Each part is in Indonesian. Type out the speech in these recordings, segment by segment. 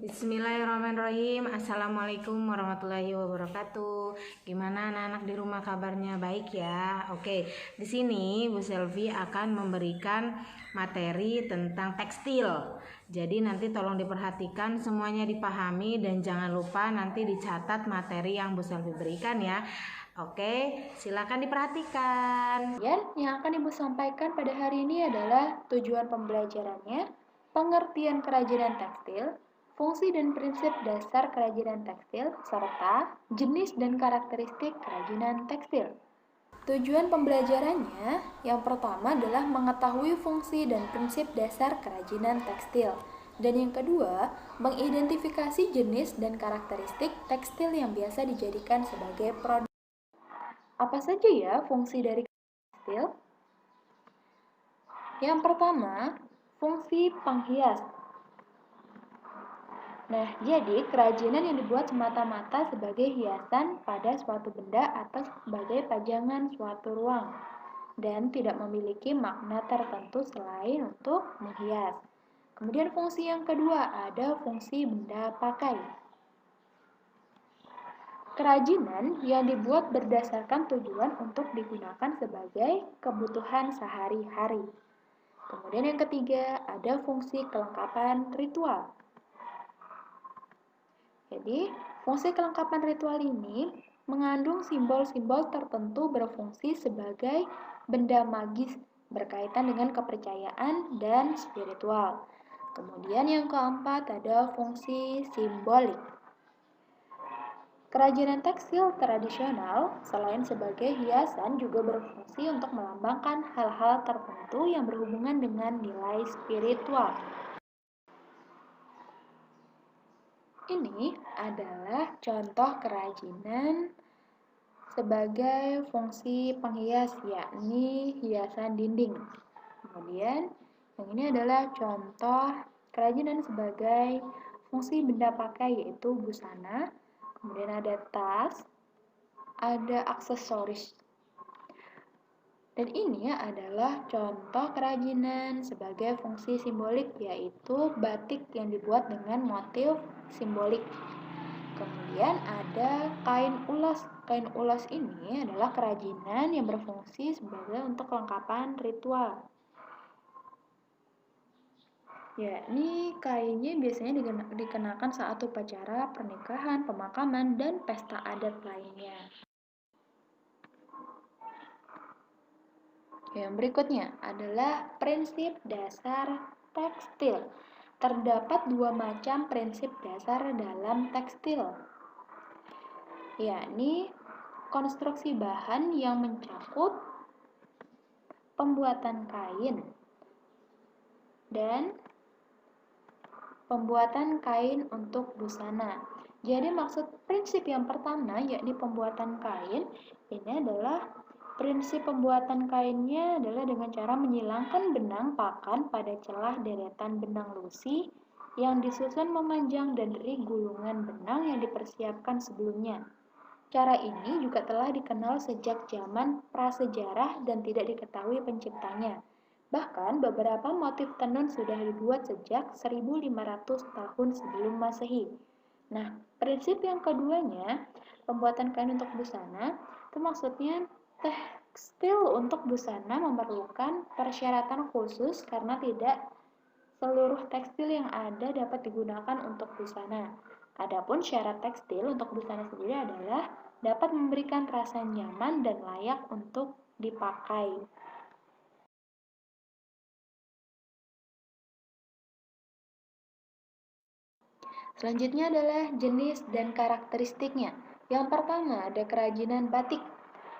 Bismillahirrahmanirrahim. Assalamualaikum warahmatullahi wabarakatuh. Gimana anak-anak di rumah kabarnya? Baik ya? Oke, di sini Bu Selvi akan memberikan materi tentang tekstil. Jadi nanti tolong diperhatikan, semuanya dipahami, dan jangan lupa nanti dicatat materi yang Bu Selvi berikan ya. Oke, silakan diperhatikan. Yang akan Ibu sampaikan pada hari ini adalah tujuan pembelajarannya, pengertian kerajinan tekstil, fungsi dan prinsip dasar kerajinan tekstil, serta jenis dan karakteristik kerajinan tekstil. Tujuan pembelajarannya yang pertama adalah mengetahui fungsi dan prinsip dasar kerajinan tekstil. Dan yang kedua, mengidentifikasi jenis dan karakteristik tekstil yang biasa dijadikan sebagai produk. Apa saja ya fungsi dari tekstil? Yang pertama, fungsi penghias. Nah, jadi kerajinan yang dibuat semata-mata sebagai hiasan pada suatu benda atau sebagai pajangan suatu ruang dan tidak memiliki makna tertentu selain untuk menghias. Kemudian fungsi yang kedua ada fungsi benda pakai. Kerajinan yang dibuat berdasarkan tujuan untuk digunakan sebagai kebutuhan sehari-hari. Kemudian yang ketiga ada fungsi kelengkapan ritual. Jadi, fungsi kelengkapan ritual ini mengandung simbol-simbol tertentu berfungsi sebagai benda magis berkaitan dengan kepercayaan dan spiritual. Kemudian yang keempat ada fungsi simbolik. Kerajinan tekstil tradisional selain sebagai hiasan juga berfungsi untuk melambangkan hal-hal tertentu yang berhubungan dengan nilai spiritual. Ini adalah contoh kerajinan sebagai fungsi penghias, yakni hiasan dinding. Kemudian, yang ini adalah contoh kerajinan sebagai fungsi benda pakai, yaitu busana. Kemudian ada tas, ada aksesoris. Dan ini adalah contoh kerajinan sebagai fungsi simbolik, yaitu batik yang dibuat dengan motif simbolik. Kemudian ada kain ulas. Kain ulas ini adalah kerajinan yang berfungsi sebagai untuk kelengkapan ritual. Yakni kainnya biasanya dikenakan saat upacara pernikahan, pemakaman, dan pesta adat lainnya. Yang berikutnya adalah prinsip dasar tekstil. Terdapat dua macam prinsip dasar dalam tekstil, yakni konstruksi bahan yang mencakup pembuatan kain dan pembuatan kain untuk busana. Jadi maksud prinsip yang pertama yakni pembuatan kain, ini adalah prinsip pembuatan kainnya adalah dengan cara menyilangkan benang pakan pada celah deretan benang lusi yang disusun memanjang dari gulungan benang yang dipersiapkan sebelumnya. Cara ini juga telah dikenal sejak zaman prasejarah dan tidak diketahui penciptanya. Bahkan beberapa motif tenun sudah dibuat sejak 1500 tahun sebelum Masehi. Nah, prinsip yang keduanya, pembuatan kain untuk busana, itu maksudnya tekstil untuk busana memerlukan persyaratan khusus karena tidak seluruh tekstil yang ada dapat digunakan untuk busana. Adapun syarat tekstil untuk busana sendiri adalah dapat memberikan rasa nyaman dan layak untuk dipakai. Selanjutnya adalah jenis dan karakteristiknya. Yang pertama ada kerajinan batik.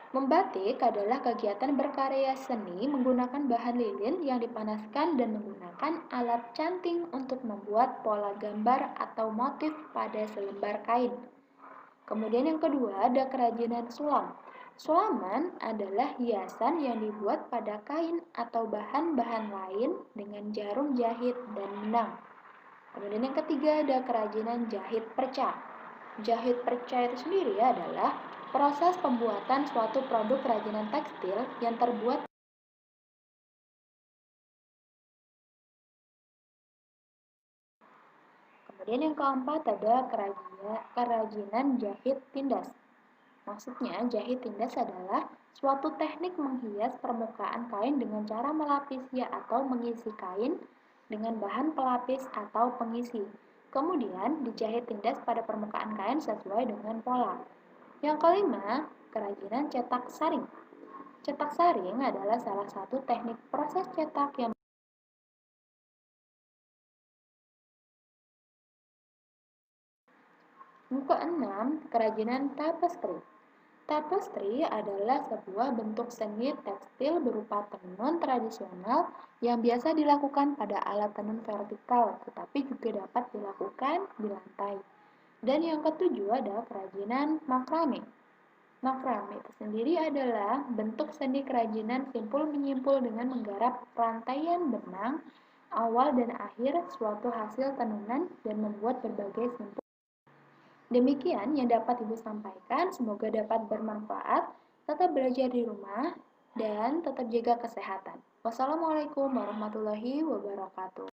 Membatik adalah kegiatan berkarya seni menggunakan bahan lilin yang dipanaskan dan menggunakan alat canting untuk membuat pola gambar atau motif pada selembar kain. Kemudian yang kedua ada kerajinan sulam. Sulaman adalah hiasan yang dibuat pada kain atau bahan-bahan lain dengan jarum jahit dan benang. Kemudian yang ketiga ada kerajinan jahit perca. Jahit perca itu sendiri adalah proses pembuatan suatu produk kerajinan tekstil yang terbuat. Kemudian yang keempat ada kerajinan jahit tindas. Maksudnya, jahit tindas adalah suatu teknik menghias permukaan kain dengan cara melapisi atau mengisi kain dengan bahan pelapis atau pengisi. Kemudian, dijahit tindas pada permukaan kain sesuai dengan pola. Yang kelima, kerajinan cetak saring. Cetak saring adalah salah satu teknik proses cetak yang keenam, kerajinan tapestry. Tapestry adalah sebuah bentuk seni tekstil berupa tenun tradisional yang biasa dilakukan pada alat tenun vertikal, tetapi juga dapat dilakukan di lantai. Dan yang ketujuh adalah kerajinan makrame. Makrame itu sendiri adalah bentuk seni kerajinan simpul menyimpul dengan menggarap rantaian benang awal dan akhir suatu hasil tenunan dan membuat berbagai simpul. Demikian yang dapat Ibu sampaikan, semoga dapat bermanfaat. Tetap belajar di rumah dan tetap jaga kesehatan. Wassalamualaikum warahmatullahi wabarakatuh.